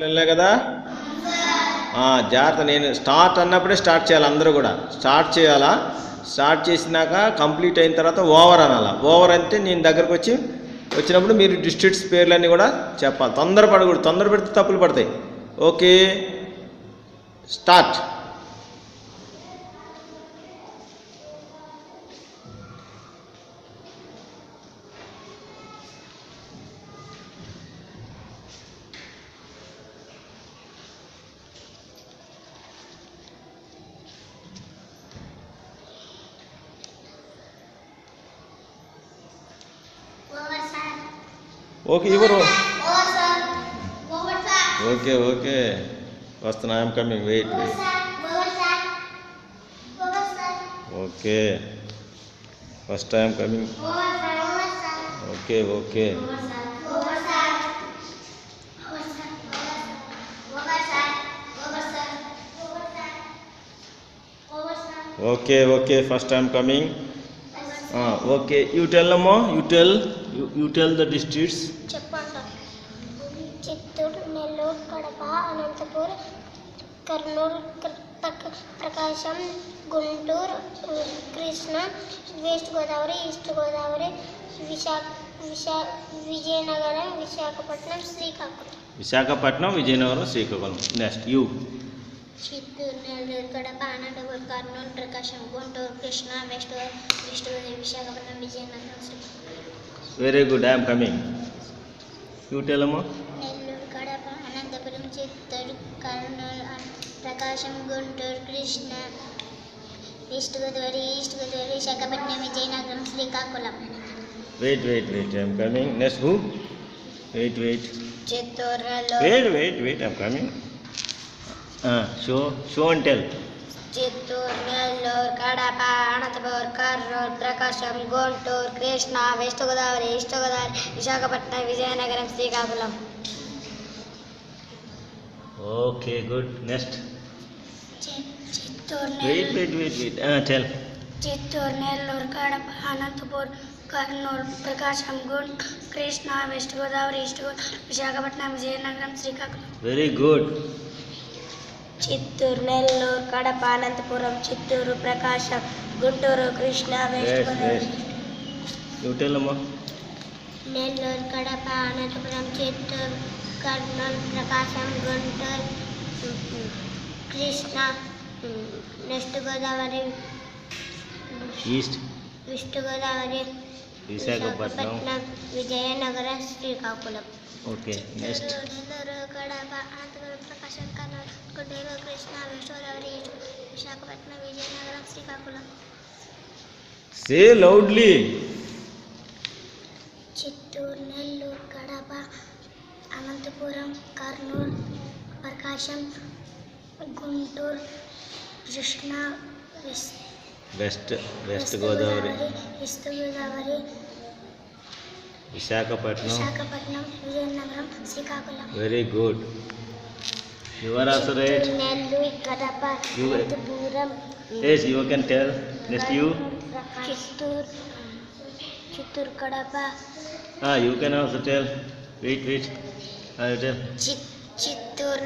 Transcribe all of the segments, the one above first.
వెళ్ళలే కదా జాగ్రత్త. నేను స్టార్ట్ అన్నప్పుడే స్టార్ట్ చేయాలి. అందరూ కూడా స్టార్ట్ చేయాలా. స్టార్ట్ చేసినాక కంప్లీట్ అయిన తర్వాత ఓవర్ అనాలా. ఓవర్ అంటే నేను దగ్గరకు వచ్చినప్పుడు మీరు డిస్ట్రిక్ట్స్ పేర్లన్నీ కూడా చెప్పాలి. తొందరపడకూడదు. తొందర పెడితే తప్పులు పడతాయి. Okay, start. ఓకే, ఎవరు? ఓకే ఓకే, వస్తున్నా. I'm coming. Wait. Okay, first I'm coming. Okay okay okay okay, first I'm coming. Okay, you tell అమ్మా. You tell the districts. చెప్పండి. Chittoor, Nellore, Kadapa, Anantapur, Kurnool, Prakasam, Guntur, Krishna, West Godavari, East Godavari, Vizianagaram, Visakhapatnam, Srikakulam. Next you. Chittoor, Nellore, Kadapa, Anantapur, Kurnool, Prakasam, Guntur, Krishna, West Godavari, Visakhapatnam, Vizianagaram, Srikakulam. Very good, I'm coming. You tell అమ్మా. Nellore, Kadapa, Anantapuram, Chittoor, Kurnool, Prakasam, Guntur, Krishna, West Godavari, East Godavari, Visakhapatnam, Vizianagaram, Srikakulam. Wait, I'm coming. Next who? Wait. Chittoor, wait, I'm coming. Show and tell. Chittoor, Nellore, Kadapa, Anantapuram, Kurnool, Prakasam, Guntur, Krishna, West Godavari, East Godavari, Visakhapatnam, Vizianagaram, Srikakulam. Okay, good. Next. Chittoor, wait, tell. Chittoor, Nellore, Kadapa, Anantapuram, Kurnool, Prakasam, Guntur, Krishna, West Godavari, East Godavari, Visakhapatnam, Vizianagaram, Srikakulam. Very good. Chittoor, Nellore, Kadapa, Anantapuram, Chittoor, Prakasam, Guntur, Krishna, West Godavari. You tell అమ్మా. Nellore, Kadapa, Anantapuram, Chittoor, Kurnool, Prakasam, Guntur, Krishna, West Godavari, East Godavari, Visakhapatnam, Vizianagaram, Srikakulam. Okay, next. Nellore, Kadapa, Anantapuram, Prakasam, Kurnool, Guntur, Krishna, West Godavari, Visakhapatnam, Vizianagaram, Srikakulam. Say loudly. Chittoor, Nellore, Kadapa, Anantapuram, Kurnool, Prakasam, Guntur, Krishna, West Godavari, East Godavari, Visakhapatnam, Vizianagaram, Srikakulam. Very good. You are also right. Nellore, Kadapa, Anantapuram. Yes, you can tell. Next you. Chittoor, Kadapa. You can also tell. Wait. I will tell. Chittoor,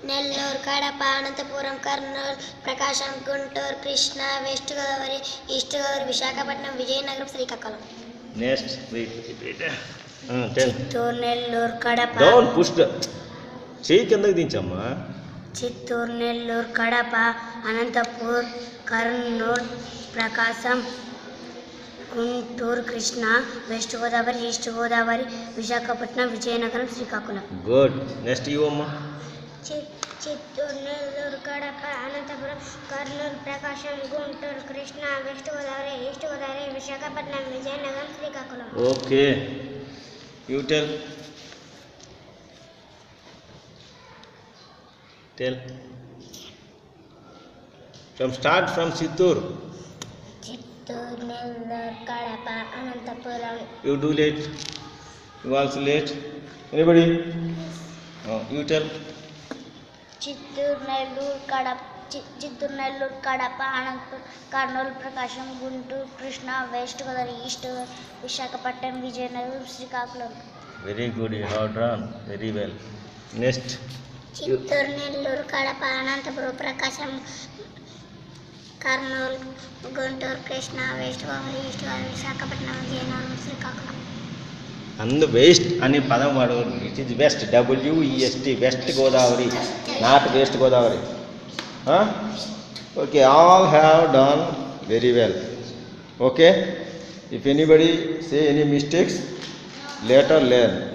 Nellore, Kadapa, Anantapuram, Kurnool, Prakasam, Guntur, Krishna, West Godavari, East Godavari, Visakhapatnam, Vizianagaram, Srikakulam. Next, wait. Tell. Chittoor, Nellore, Kadapa. Don't push the. చెయ్యి కిందకి దించమ్మా. Chittoor, Nellore, Kadapa, Anantapur, Kurnool, Prakasam, Guntur, Krishna, West Godavari, East Godavari, Visakhapatnam, Vizianagaram, Srikakulam. Good. Next you అమ్మా. Chittoor, Nellore, Kadapa, Anantapuram, Kurnool, Prakasam, Guntur, Krishna, West Godavari, East Godavari, Visakhapatnam, Vizianagaram, Srikakulam. Okay, you tell. Tell. Start from Chittoor. Chittoor, Nellore, Kadapa, Anantapur. You do late. You also late. Anybody? You tell. Chittoor, Nellore, Kadapa, Anantapuram, Kurnool, Prakasam, Guntur, Krishna, West Godavari, East Visakhapatnam, Vizianagaram, Srikakulam. Very good. You have done very well. Next Chittoor, Nellore, Kadapa, Anantapuram, Prakasam, Kurnool, Guntur, Krishna, West Godavari, East Godavari, Visakhapatnam, Vizianagaram, Srikakulam. West అనే పదం వాడు it is west, WEST, West Godavari, not west Godavari. Okay, all have done very well. Okay, if anybody say any mistakes later learn.